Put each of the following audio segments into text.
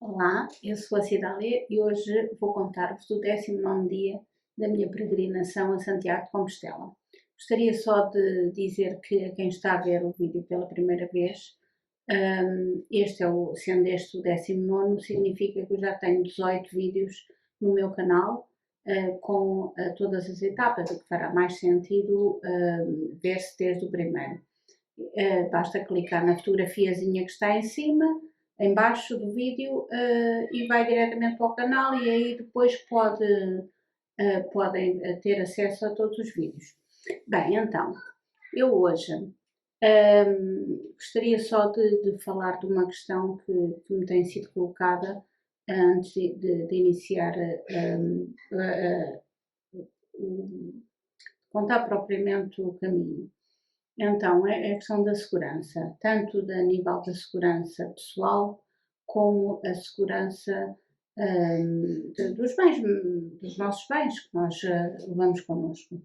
Olá, eu sou a Cidália e hoje vou contar-vos o 19º dia da minha peregrinação a Santiago de Compostela. Gostaria só de dizer que a quem está a ver o vídeo pela primeira vez, sendo este o 19º, significa que eu já tenho 18 vídeos no meu canal com todas as etapas, o que fará mais sentido ver-se desde o primeiro. Basta clicar na fotografiazinha que está em cima, em baixo do vídeo, e vai diretamente para o canal e aí depois podem ter acesso a todos os vídeos. Bem, então, eu hoje gostaria só de falar de uma questão que me tem sido colocada antes de iniciar contar propriamente o caminho. Então, é a questão da segurança, tanto a nível da segurança pessoal, como a segurança dos bens, dos nossos bens que nós levamos connosco.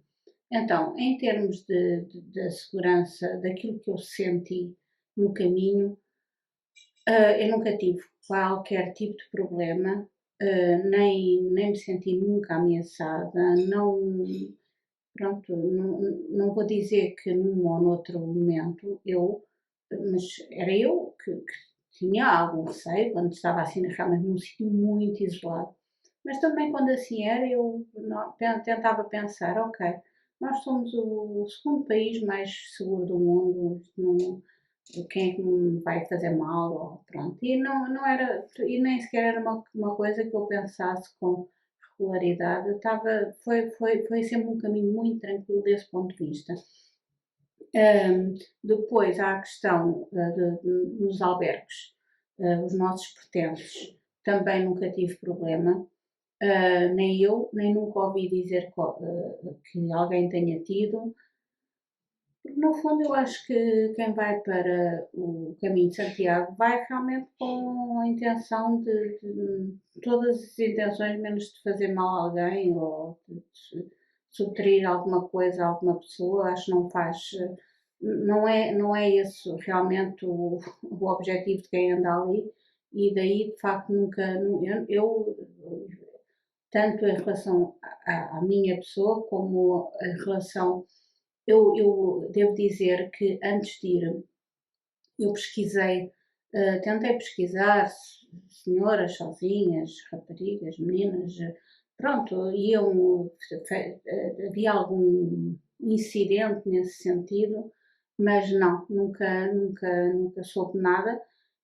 Então, em termos da segurança, daquilo que eu senti no caminho, eu nunca tive qualquer tipo de problema, nem me senti nunca ameaçada, pronto, não vou dizer que num ou noutro momento mas era eu que tinha algum receio, quando estava assim realmente num sítio muito isolado. Mas também quando assim era, eu tentava pensar, ok, nós somos o segundo país mais seguro do mundo, quem é que me vai fazer mal, ou pronto. E não era, e nem sequer era uma coisa que eu pensasse com regularidade, foi sempre um caminho muito tranquilo desse ponto de vista. Depois há a questão nos albergues, os nossos pertences, também nunca tive problema, nem eu, nem nunca ouvi dizer que alguém tenha tido. No fundo, eu acho que quem vai para o caminho de Santiago vai realmente com a intenção de todas as intenções, menos de fazer mal a alguém ou de subtrair alguma coisa a alguma pessoa. Acho que não faz, não é esse realmente o objetivo de quem anda ali. E daí, de facto, nunca, tanto em relação à minha pessoa como em relação eu devo dizer que antes de ir, eu pesquisei, tentei pesquisar senhoras sozinhas, raparigas, meninas, pronto, havia algum incidente nesse sentido, mas não, nunca soube nada.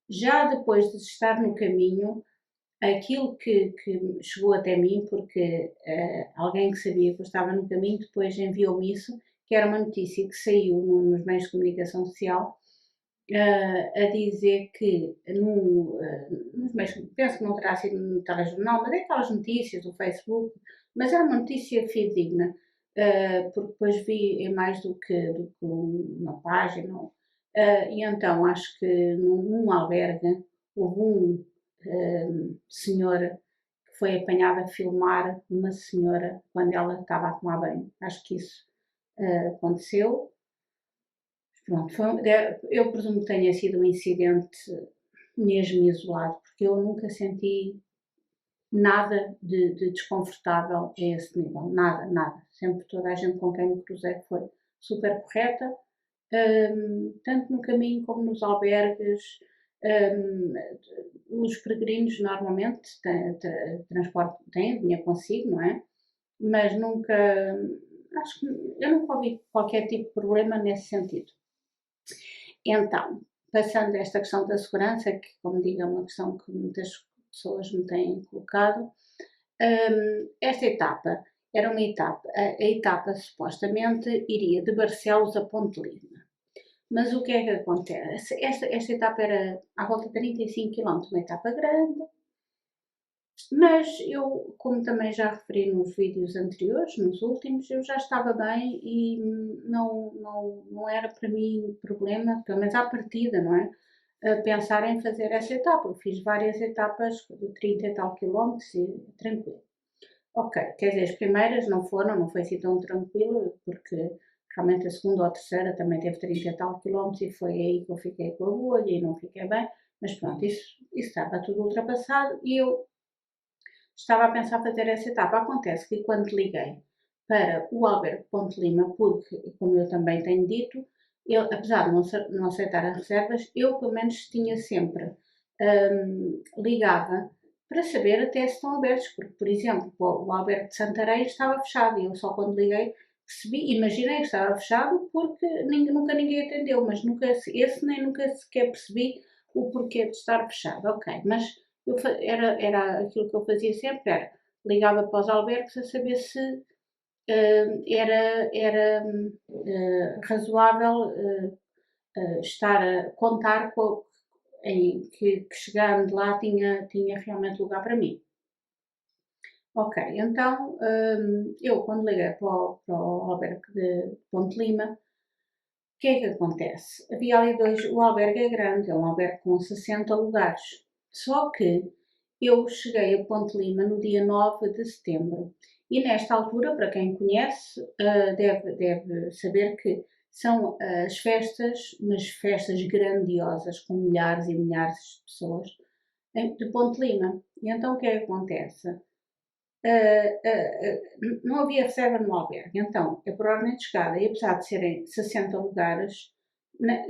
Já depois de estar no caminho, aquilo que chegou até mim, porque alguém que sabia que eu estava no caminho depois enviou-me isso, que era uma notícia que saiu nos meios de comunicação social, a dizer que nos meios, penso que não terá sido no telejornal, mas é aquelas notícias do Facebook, mas é uma notícia fidedigna, porque depois vi em mais do que uma página, e então acho que num albergue houve senhora que foi apanhada a filmar uma senhora quando ela estava a tomar banho. Acho que isso aconteceu. Pronto, eu presumo que tenha sido um incidente mesmo isolado, porque eu nunca senti nada de desconfortável a esse nível, nada, nada. Sempre toda a gente com quem me cruzei foi super correta, tanto no caminho como nos albergues. Os peregrinos normalmente têm dinheiro consigo, não é? Mas acho que eu nunca ouvi qualquer tipo de problema nesse sentido. Então, passando a esta questão da segurança, que, como digo, é uma questão que muitas pessoas me têm colocado, esta etapa era uma etapa, a etapa supostamente iria de Barcelos a Ponte Lima. Mas o que é que acontece? Esta etapa era à volta de 35 km, uma etapa grande, mas eu, como também já referi nos vídeos anteriores, nos últimos, eu já estava bem e não era para mim problema, pelo menos à partida, não é? Pensar em fazer essa etapa. Eu fiz várias etapas de 30 e tal quilómetros e tranquilo. Ok, quer dizer, as primeiras não foi assim tão tranquilo, porque realmente a segunda ou a terceira também teve 30 e tal quilómetros e foi aí que eu fiquei com a bolha e não fiquei bem, Mas pronto, isso estava tudo ultrapassado e eu estava a pensar fazer essa etapa. Acontece que quando liguei para o Albergue Ponte Lima, porque, como eu também tenho dito, ele, apesar de não aceitar as reservas, eu pelo menos tinha sempre, ligava para saber até se estão abertos, porque, por exemplo, o Albergue de Santarém estava fechado e eu só quando liguei percebi, imaginei que estava fechado porque nunca ninguém atendeu, mas nem nunca sequer percebi o porquê de estar fechado. Ok, mas era aquilo que eu fazia sempre, era ligava para os albergues a saber se era razoável estar a contar em que chegando lá tinha realmente lugar para mim. Ok, então eu quando liguei para o albergue de Ponte Lima, o que é que acontece? Havia ali o albergue é grande, é um albergue com 60 lugares. Só que eu cheguei a Ponte Lima no dia 9 de setembro. E nesta altura, para quem conhece, deve saber que são as festas, umas festas grandiosas, com milhares e milhares de pessoas, de Ponte Lima. E então o que é que acontece? Não havia reserva no albergue. Então, é por ordem de chegada, e apesar de serem 60 lugares,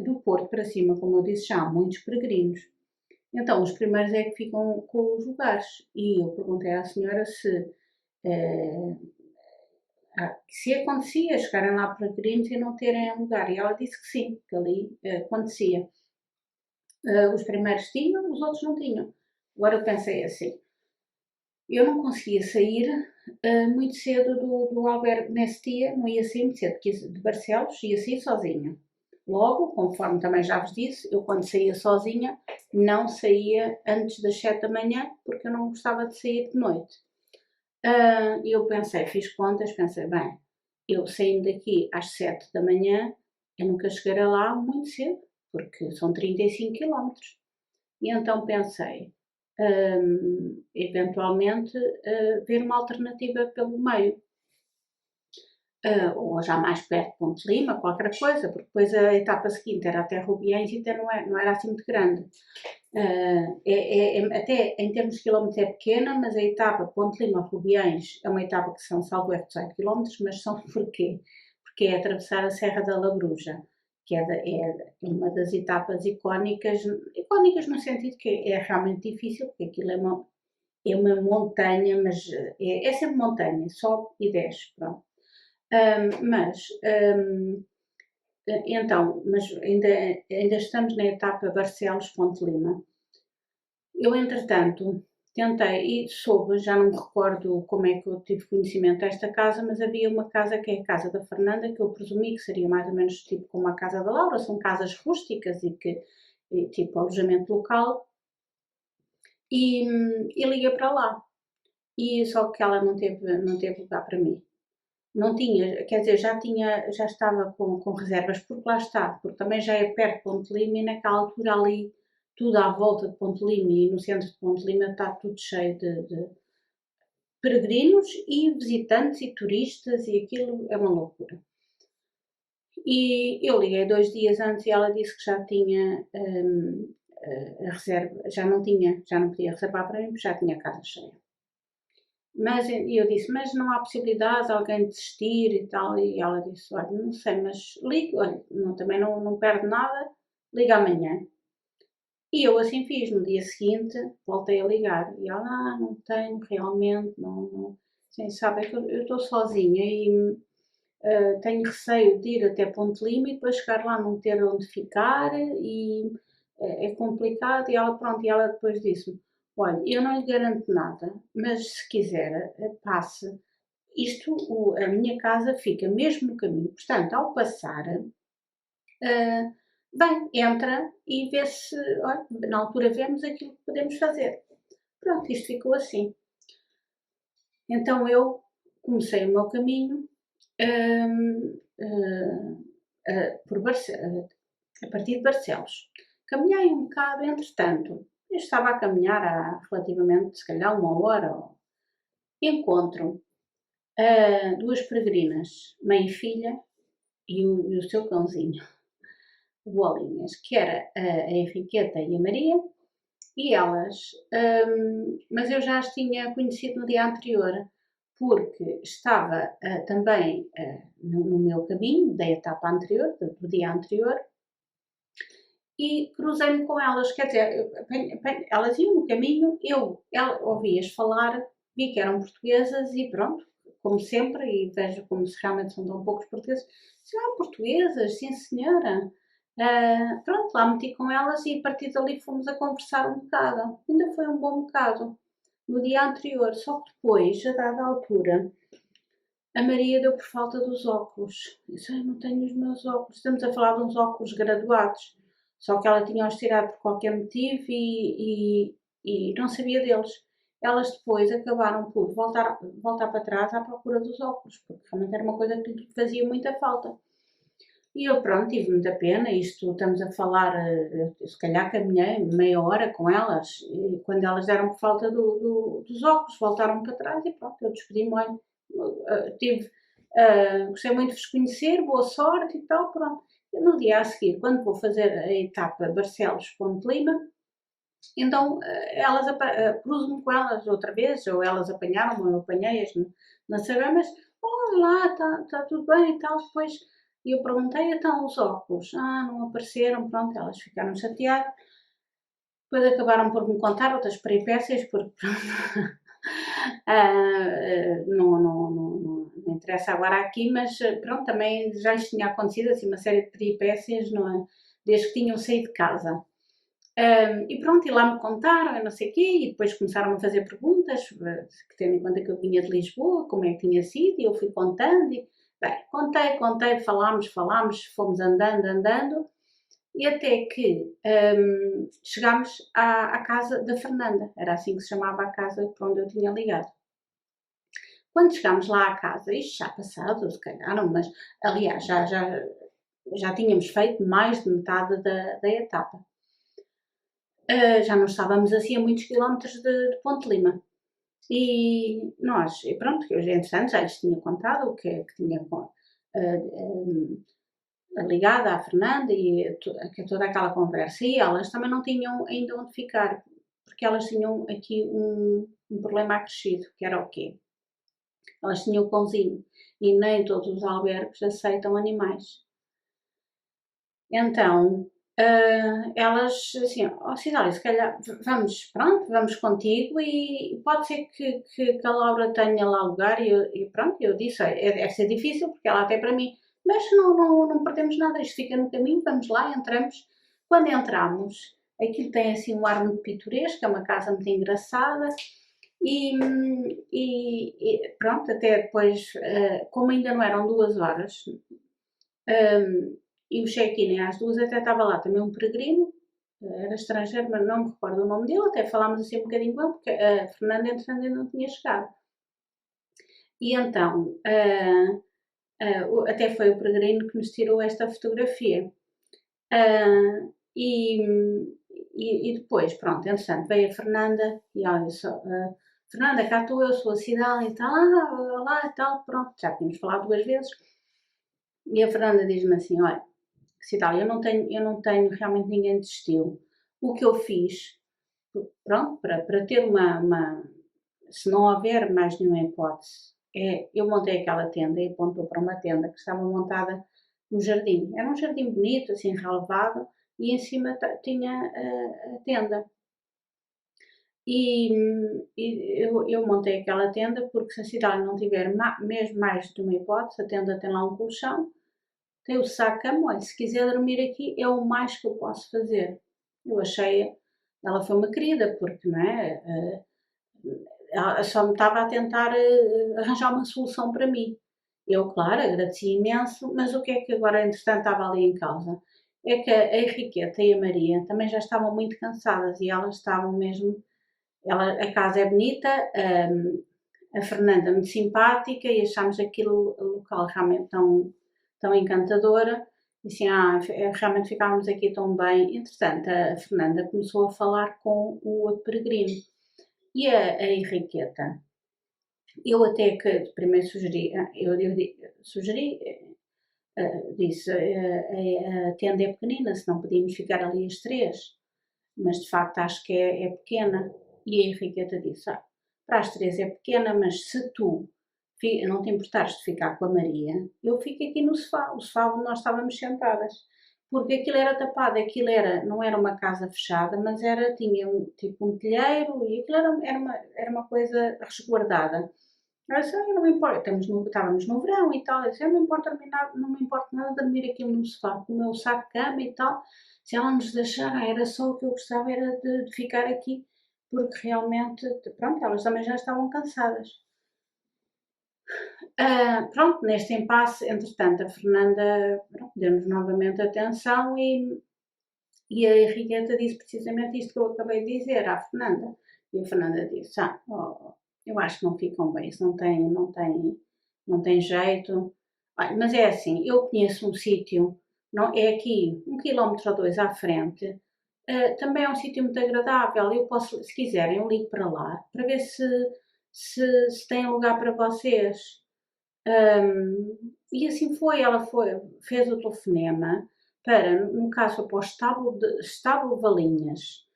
do Porto para cima, como eu disse, já há muitos peregrinos. Então, os primeiros é que ficam com os lugares. E eu perguntei à senhora eh, se acontecia chegarem lá peregrinos e não terem lugar. E ela disse que sim, que ali acontecia. Os primeiros tinham, os outros não tinham. Agora eu pensei assim, eu não conseguia sair muito cedo do albergue nesse dia, não ia sair muito cedo, porque de Barcelos ia sair sozinha. Logo, conforme também já vos disse, eu quando saía sozinha, não saía antes das 7 da manhã, porque eu não gostava de sair de noite. E eu pensei, fiz contas, pensei, bem, eu saindo daqui às 7 da manhã, eu nunca chegarei lá muito cedo, porque são 35 quilómetros. E então pensei, eventualmente, ver uma alternativa pelo meio. Ou já mais perto de Ponte Lima, qualquer coisa, porque depois a etapa seguinte era até Rubiães e até não era assim muito grande. Até em termos de quilómetros é pequena, mas a etapa Ponte Lima-Rubiães é uma etapa que são, salvo erro, 18 quilómetros, mas são porquê? Porque é atravessar a Serra da Labruja, que é uma das etapas icónicas no sentido que é realmente difícil, porque aquilo é uma montanha, mas é sempre montanha, sobe e desce, pronto. Mas ainda estamos na etapa Barcelos-Ponte Lima. Eu, entretanto, tentei e soube, já não me recordo como é que eu tive conhecimento desta casa, mas havia uma casa que é a casa da Fernanda, que eu presumi que seria mais ou menos tipo como a casa da Laura, são casas rústicas e tipo alojamento local, e liguei para lá. E só que ela não teve lugar para mim. Não tinha, quer dizer, já estava com reservas, porque lá está, porque também já é perto de Ponte Lima e naquela altura ali, tudo à volta de Ponte Lima e no centro de Ponte Lima está tudo cheio de peregrinos e visitantes e turistas e aquilo é uma loucura. E eu liguei 2 dias antes e ela disse que já tinha a reserva, já não podia reservar para mim porque já tinha a casa cheia. Mas eu disse, mas não há possibilidade de alguém desistir e tal. E ela disse, olha, não sei, mas liga, olha, também não perde nada, liga amanhã. E eu assim fiz, no dia seguinte voltei a ligar. E ela, não tenho, realmente, não. Sim, sabe, é que eu estou sozinha e tenho receio de ir até Ponte Lima e depois chegar lá não ter onde ficar e é complicado. E ela, pronto, e ela depois disse-me, olha, eu não lhe garanto nada, mas se quiser, passe. A minha casa fica mesmo no caminho. Portanto, ao passar, bem, entra e vê se, olha, na altura vemos aquilo que podemos fazer. Pronto, isto ficou assim. Então eu comecei o meu caminho a partir de Barcelos. Caminhei um bocado, entretanto, eu estava a caminhar há relativamente, se calhar, 1 hora. Encontro 2 peregrinas, mãe e filha, e o seu cãozinho, Bolinhas, que era a Henriqueta e a Maria, E elas, mas eu já as tinha conhecido no dia anterior, porque estava também no meu caminho da etapa anterior, do dia anterior, e cruzei-me com elas, quer dizer, elas iam no caminho, ouvi-as falar, vi que eram portuguesas e pronto, como sempre, e vejo como se realmente são tão poucos portugueses, são portuguesas, sim senhora. Pronto, lá meti com elas e a partir dali fomos a conversar um bocado, ainda foi um bom bocado, no dia anterior, só que depois, a dada altura, a Maria deu por falta dos óculos. Eu disse, não tenho os meus óculos. Estamos a falar de uns óculos graduados. Só que ela tinha-os tirado por qualquer motivo e não sabia deles. Elas depois acabaram por voltar para trás à procura dos óculos, porque realmente era uma coisa que lhe fazia muita falta. E eu, pronto, tive muita pena. Isto estamos a falar, se calhar caminhei meia hora com elas, e quando elas deram por falta dos óculos, voltaram para trás e pronto, eu despedi-me, olha, tive, gostei muito de vos conhecer, boa sorte e tal, pronto. E no dia a seguir, quando vou fazer a etapa Barcelos-Ponte Lima, então elas cruzo-me com elas outra vez, ou elas apanharam-me, ou eu apanhei-as, não sabia, mas olá, está tudo bem e tal. Depois eu perguntei, então os óculos, não apareceram, pronto, elas ficaram chateadas. Depois acabaram por me contar outras peripécias, porque não interessa agora aqui, mas pronto, também já lhes tinha acontecido assim uma série de peripécias, não é? Desde que tinham saído de casa. E pronto, e lá me contaram, eu não sei o quê, e depois começaram a fazer perguntas, que tendo em conta que eu vinha de Lisboa, como é que tinha sido, e eu fui contando, e bem, contei, falámos, fomos andando, e até que chegámos à casa da Fernanda, era assim que se chamava a casa para onde eu tinha ligado. Quando chegámos lá à casa, isto já passado, se calhar, não, mas aliás, já tínhamos feito mais de metade da etapa. Já não estávamos assim a muitos quilómetros de Ponte Lima. E nós, e pronto, eu entretanto já lhes tinha contado o que tinha ligada à Fernanda e toda aquela conversa. E elas também não tinham ainda onde ficar, porque elas tinham aqui um problema acrescido, que era o quê? Elas tinham o cãozinho e nem todos os albergues aceitam animais. Então, elas assim, Cidália, se calhar vamos contigo e pode ser que a Laura tenha lá lugar e pronto, eu disse, deve ser difícil porque ela até para mim, mas não perdemos nada, isto fica no caminho, vamos lá, entramos. Quando entramos, aquilo tem assim um ar muito pitoresco, é uma casa muito engraçada e pronto, até depois, como ainda não eram 2 horas, e o check-in é às 2, até estava lá também um peregrino, era estrangeiro, mas não me recordo o nome dele, até falámos assim um bocadinho com ele, porque a Fernanda, entretanto, ainda não tinha chegado. E então, até foi o peregrino que nos tirou esta fotografia. E depois, pronto, entretanto, veio a Fernanda e olha só, Fernanda, cá estou eu, sou a Cidália e tal, olá e tal, pronto, já tínhamos falado 2 vezes. E a Fernanda diz-me assim, olha, Cidália, eu não tenho realmente ninguém de estilo. O que eu fiz, pronto, para ter se não houver mais nenhuma hipótese, eu montei aquela tenda e apontou para uma tenda que estava montada no jardim. Era um jardim bonito, assim, relevado, e em cima tinha a tenda. Eu montei aquela tenda porque se a cidade não tiver mesmo mais de uma hipótese, a tenda tem lá um colchão, tem o saco-cama, olha, se quiser dormir aqui é o mais que eu posso fazer. Eu achei, ela foi uma querida, porque, não é? Ela só me estava a tentar arranjar uma solução para mim. Eu, claro, agradeci imenso, mas o que é que agora, entretanto, estava ali em causa? É que a Henriqueta e a Maria também já estavam muito cansadas e elas estavam mesmo. A casa é bonita, a Fernanda muito simpática e achámos aquilo local realmente tão encantadora. E assim, realmente ficávamos aqui tão bem. Entretanto, a Fernanda começou a falar com o outro peregrino. E a Henriqueta, eu até que primeiro sugeri, disse, a tenda é pequenina, se não podíamos ficar ali as 3. mas de facto acho que é pequena. E a Henriqueta disse, para as 3 é pequena, mas se tu não te importares de ficar com a Maria, eu fico aqui no sofá, o sofá onde nós estávamos sentadas. Porque aquilo era tapado, não era uma casa fechada, mas tinha tipo um telheiro e aquilo era uma coisa resguardada. Eu disse, não me importa, estávamos no verão e tal, eu disse, não me importa nada dormir aqui no sofá, com o meu saco de cama e tal. Se ela nos deixar, era só o que eu gostava, era de ficar aqui, porque realmente, pronto, elas também já estavam cansadas. Pronto, neste impasse, entretanto, a Fernanda deu-nos novamente atenção e a Henriqueta disse precisamente isto que eu acabei de dizer à Fernanda. E a Fernanda disse, eu acho que não ficam bem, isso não tem jeito. Mas é assim, eu conheço um sítio, é aqui, 1 quilómetro ou 2 à frente, também é um sítio muito agradável, eu posso, se quiserem, eu ligo para lá, para ver se tem lugar para vocês. E assim fez o telefonema para, no caso, para o estábulo Valinhas.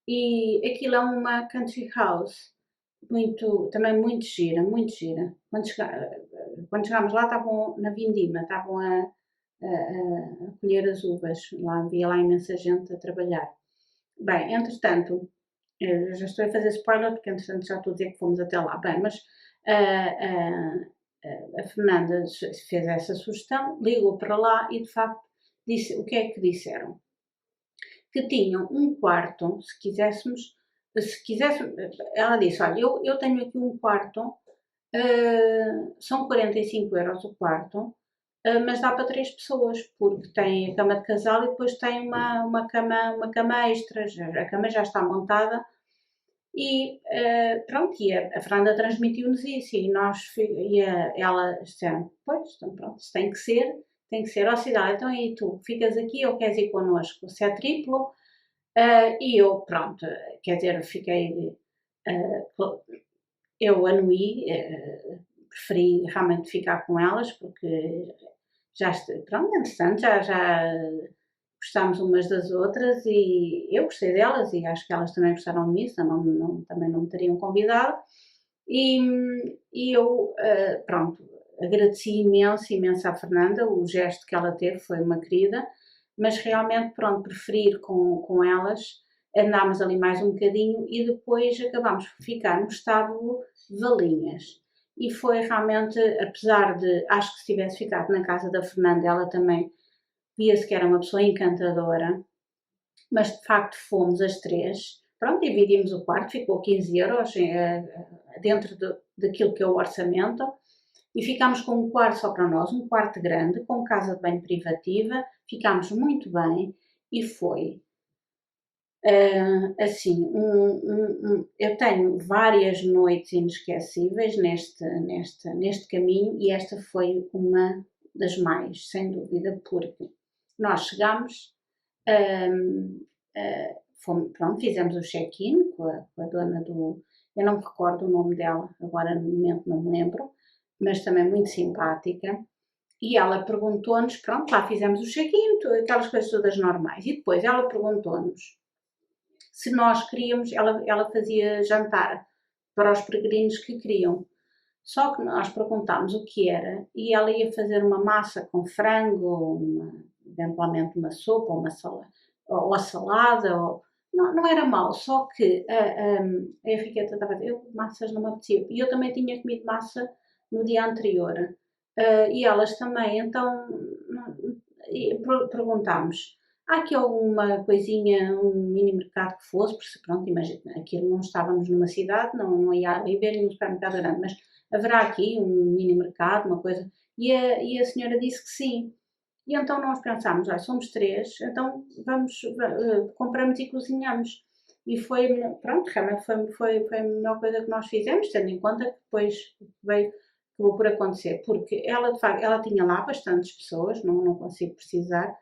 E aquilo é uma country house, também muito gira, muito gira. Quando chegámos lá, estavam na vindima, estavam a colher as uvas, lá havia lá imensa gente a trabalhar. Bem, entretanto, eu já estou a fazer spoiler, porque entretanto já estou a dizer que fomos até lá. Bem, mas a Fernanda fez essa sugestão, ligou para lá e de facto disse o que é que disseram? Que tinham um quarto, se quiséssemos, ela disse, olha, eu tenho aqui um quarto, são 45 € o quarto, mas dá para 3 pessoas, porque tem a cama de casal e depois tem uma cama extra, a cama já está montada e pronto, e a Fernanda transmitiu-nos isso ela disseram, pois, então pronto, se tem que ser, ó Cidade, então e tu, ficas aqui ou queres ir connosco? Se é triplo, e eu, pronto, quer dizer, fiquei, eu anuí, preferi realmente ficar com elas, porque pronto, entretanto, já gostámos umas das outras e eu gostei delas e acho que elas também gostaram de mim, senão também não me teriam convidado. E eu, pronto, agradeci imenso à Fernanda, o gesto que ela teve foi uma querida, mas realmente, pronto, preferi ir com elas, andámos ali mais um bocadinho e depois acabámos por ficar no estábulo Valinhas. E foi realmente, apesar de, acho que se tivesse ficado na casa da Fernanda, ela também via-se que era uma pessoa encantadora, mas de facto fomos as 3, pronto, dividimos o quarto, ficou 15 € dentro daquilo que é o orçamento, e ficámos com um quarto só para nós, um quarto grande, com casa de banho privativa, ficámos muito bem, e foi assim, eu tenho várias noites inesquecíveis neste caminho e esta foi uma das mais, sem dúvida, porque nós chegámos, pronto, fizemos o check-in com a dona eu não me recordo o nome dela, agora no momento não me lembro, mas também muito simpática. E ela perguntou-nos, pronto, lá fizemos o check-in, aquelas coisas todas normais. E depois ela perguntou-nos se nós queríamos, ela fazia jantar para os peregrinos que queriam. Só que nós perguntámos o que era e ela ia fazer uma massa com frango, eventualmente uma sopa ou a salada. Não era mal, só que a Henriqueta estava a dizer, eu massas não me apetecia. E eu também tinha comido massa no dia anterior. E elas também, então perguntámos, há aqui alguma coisinha, um mini mercado que fosse, porque pronto, imagina, aquilo não estávamos numa cidade, não ia haver nenhum supermercado grande, mas haverá aqui um mini mercado, uma coisa, e a senhora disse que sim. E então nós pensámos, somos 3, então compramos e cozinhamos. E pronto, realmente foi a melhor coisa que nós fizemos, tendo em conta que depois acabou por acontecer, porque ela, de facto, ela tinha lá bastantes pessoas, não consigo precisar,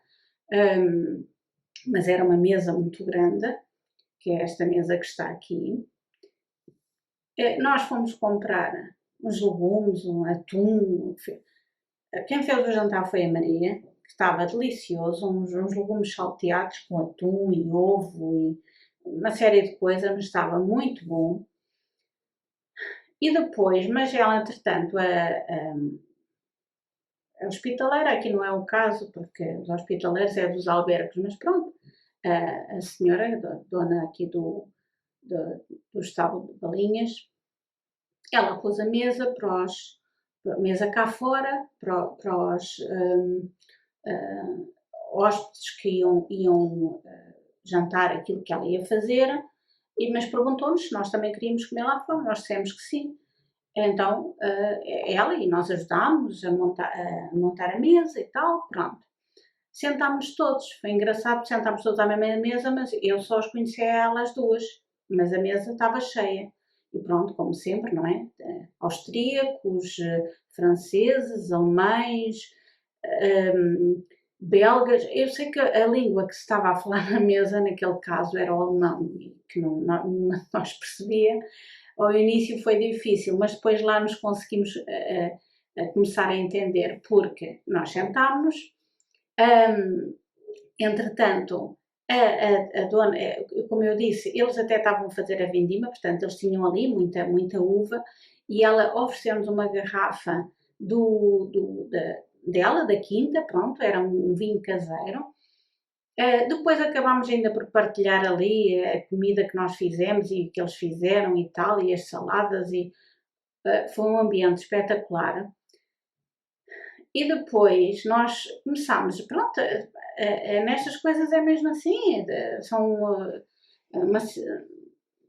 mas era uma mesa muito grande, que é esta mesa que está aqui. Nós fomos comprar uns legumes, um atum. Quem fez o jantar foi a Maria. que estava delicioso, uns legumes salteados com atum e ovo e uma série de coisas, mas estava muito bom. E depois, mas ela, entretanto, a hospitaleira, aqui não é o caso, porque os hospitaleiros é dos albergues, mas pronto, a senhora, dona aqui do estábulo de galinhas, ela pôs a mesa a mesa cá fora, para os hóspedes que iam jantar aquilo que ela ia fazer, mas perguntou-nos se nós também queríamos comer lá fora, nós dissemos que sim. Então, ela e nós ajudámos a montar a mesa e tal, pronto. Sentámos todos, foi engraçado, sentámos todos à mesma mesa, mas eu só os conhecia elas duas, mas a mesa estava cheia. E pronto, como sempre, não é? Austríacos, franceses, alemães, belgas. Eu sei que a língua que se estava a falar na mesa, naquele caso, era o alemão, que nenhuma de nós percebia. Ao início foi difícil, mas depois lá nos conseguimos começar a entender, porque nós sentámos, entretanto, a dona, como eu disse, eles até estavam a fazer a vindima, portanto, eles tinham ali muita uva, e ela ofereceu-nos uma garrafa dela, da quinta, pronto, era um vinho caseiro. Depois acabámos ainda por partilhar ali a comida que nós fizemos e que eles fizeram e tal, e as saladas, e foi um ambiente espetacular. E depois nós começámos, pronto, nestas coisas é mesmo assim, são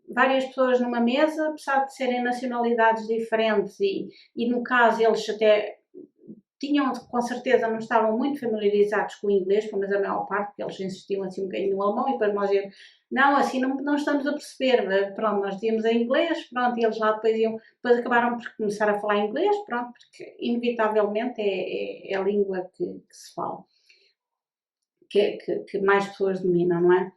várias pessoas numa mesa, apesar de serem nacionalidades diferentes e no caso eles até tinham, com certeza, não estavam muito familiarizados com o inglês, pelo menos a maior parte, porque eles insistiam assim um bocadinho no alemão, e depois nós íamos, não, assim não estamos a perceber, pronto, nós dizíamos em inglês, pronto, e eles lá depois acabaram por começar a falar inglês, pronto, porque inevitavelmente é a língua que se fala, que mais pessoas dominam, não é?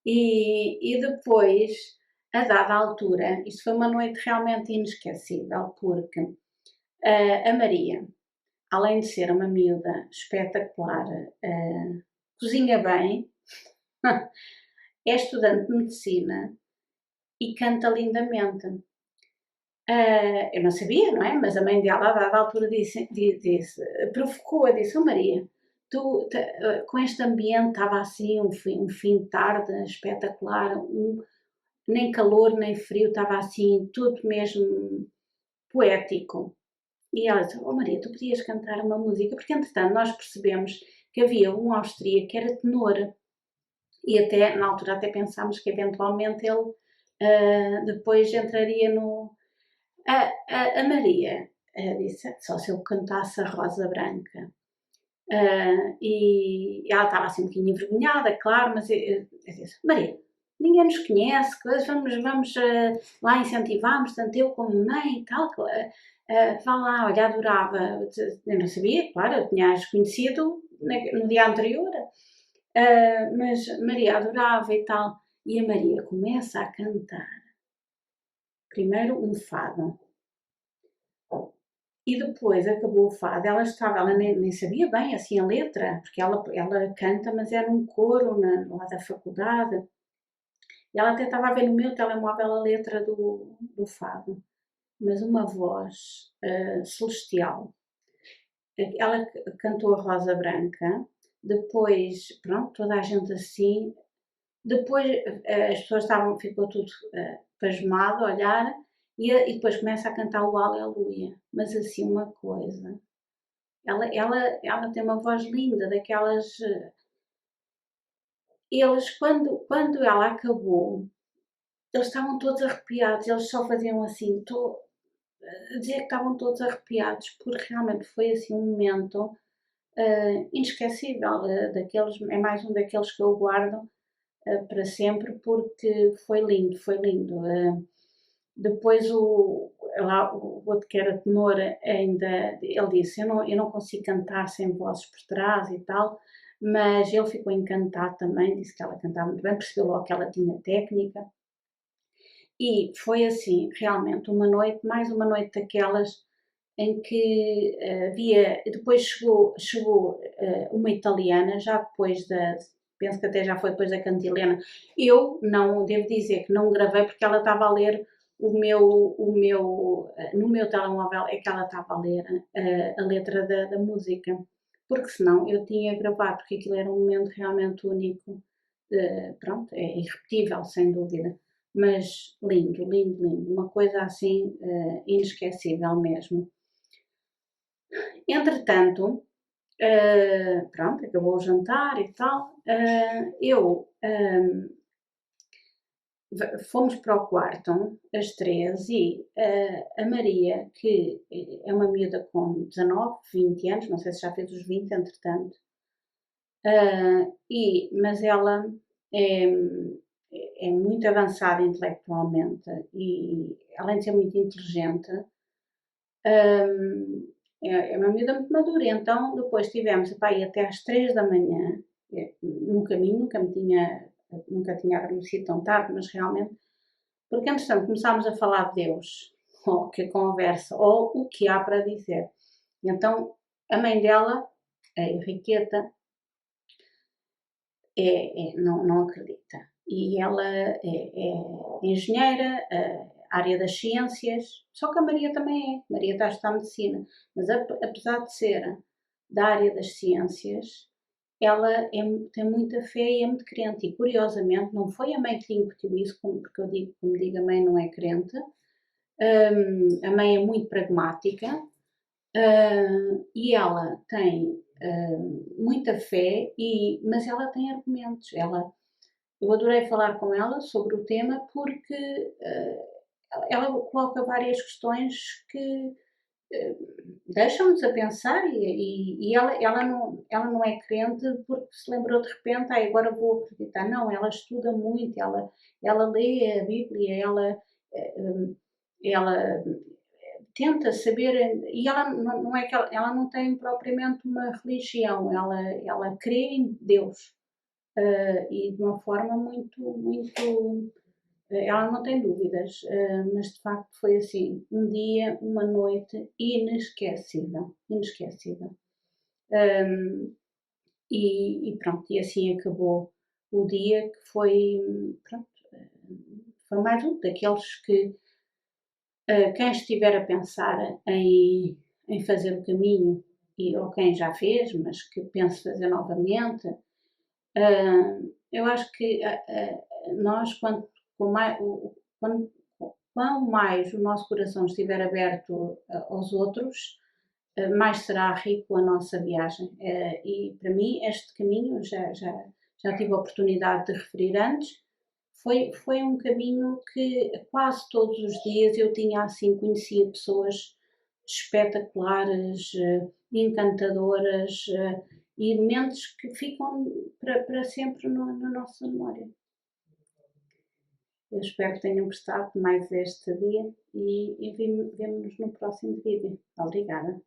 E depois, a dada altura, isto foi uma noite realmente inesquecível, porque a Maria, além de ser uma miúda espetacular, cozinha bem, é estudante de medicina e canta lindamente. Eu não sabia, não é? Mas a mãe dela, a dada altura, provocou-a, disse: Maria, tu, com este ambiente estava assim, um fim de tarde espetacular, nem calor nem frio, estava assim, tudo mesmo poético. E ela disse: Maria, tu podias cantar uma música, porque entretanto nós percebemos que havia um austríaco que era tenor, e até, na altura até pensámos que eventualmente ele depois entraria no... A Maria disse: só se eu cantasse a Rosa Branca. E ela estava assim um bocadinho envergonhada, claro, mas eu disse: Maria, ninguém nos conhece, vamos lá incentivamos, tanto eu como a mãe e tal, vá lá, olha, adorava, eu não sabia, claro, eu tinha-as conhecido no dia anterior, mas Maria adorava e tal, e a Maria começa a cantar, primeiro um fado, e depois acabou o fado, ela nem sabia bem assim a letra, porque ela canta, mas era um coro lá da faculdade, e ela até estava a ver no meu telemóvel a letra do fado, mas uma voz celestial. Ela cantou a Rosa Branca, depois, pronto, toda a gente assim, depois as pessoas ficou tudo pasmado a olhar, e depois começa a cantar o Aleluia, mas assim uma coisa. Ela tem uma voz linda, daquelas... Eles, quando ela acabou, eles estavam todos arrepiados, eles só faziam assim, a dizer que estavam todos arrepiados, porque realmente foi assim um momento inesquecível, daqueles, é mais um daqueles que eu guardo para sempre, porque foi lindo, foi lindo. Depois o outro que era tenor ainda, ele disse: eu não consigo cantar sem vozes por trás e tal, mas ele ficou encantado também, disse que ela cantava muito bem, percebeu logo que ela tinha técnica. E foi assim, realmente, mais uma noite daquelas em que depois chegou uma italiana, já depois penso que até já foi depois da Cantilena. Eu não, devo dizer que não gravei porque ela estava a ler no meu telemóvel é que ela estava a ler a letra da música, porque senão eu tinha gravado, porque aquilo era um momento realmente único, pronto, é irrepetível, sem dúvida, mas lindo, lindo, lindo, uma coisa assim inesquecível mesmo. Entretanto, pronto, acabou o jantar e tal, fomos para o quarto, as três, e a Maria, que é uma miúda com 19, 20 anos, não sei se já fez os 20, entretanto, mas ela é, é muito avançada intelectualmente e, além de ser muito inteligente, é uma miúda muito madura. Então, depois tivemos para ir até às 3 da manhã, no caminho, nunca tinha adormecido tão tarde, mas realmente, porque entretanto começámos a falar de Deus, ou que conversa, ou o que há para dizer. Então, a mãe dela, a Henriqueta, não acredita. E ela é engenheira, área das ciências, só que a Maria também é. Maria está a estudar medicina, mas apesar de ser da área das ciências, ela tem muita fé e é muito crente. E curiosamente, não foi a mãe que lhe incutiu isso, porque eu digo, como digo, a mãe não é crente. A mãe é muito pragmática, e ela tem muita fé, mas ela tem argumentos. Eu adorei falar com ela sobre o tema porque ela coloca várias questões que deixam-nos a pensar e ela não é crente porque se lembrou de repente, agora vou acreditar. Não, ela estuda muito, ela lê a Bíblia, ela tenta saber, e ela não é que ela não tem propriamente uma religião, ela crê em Deus, e de uma forma muito, muito. Ela não tem dúvidas, mas de facto foi assim, um dia, uma noite inesquecível, inesquecível. E pronto, e assim acabou o dia que foi, pronto, foi mais um daqueles que quem estiver a pensar em fazer o caminho, ou quem já fez, mas que pense fazer novamente, eu acho que nós, quando, quanto mais o nosso coração estiver aberto aos outros, mais será rico a nossa viagem. E para mim, este caminho, já tive a oportunidade de referir antes, foi um caminho que quase todos os dias eu tinha assim, conhecia pessoas espetaculares, encantadoras, e mentes que ficam para sempre na nossa memória. Eu espero que tenham gostado mais deste dia e vemo-nos no próximo vídeo. Obrigada.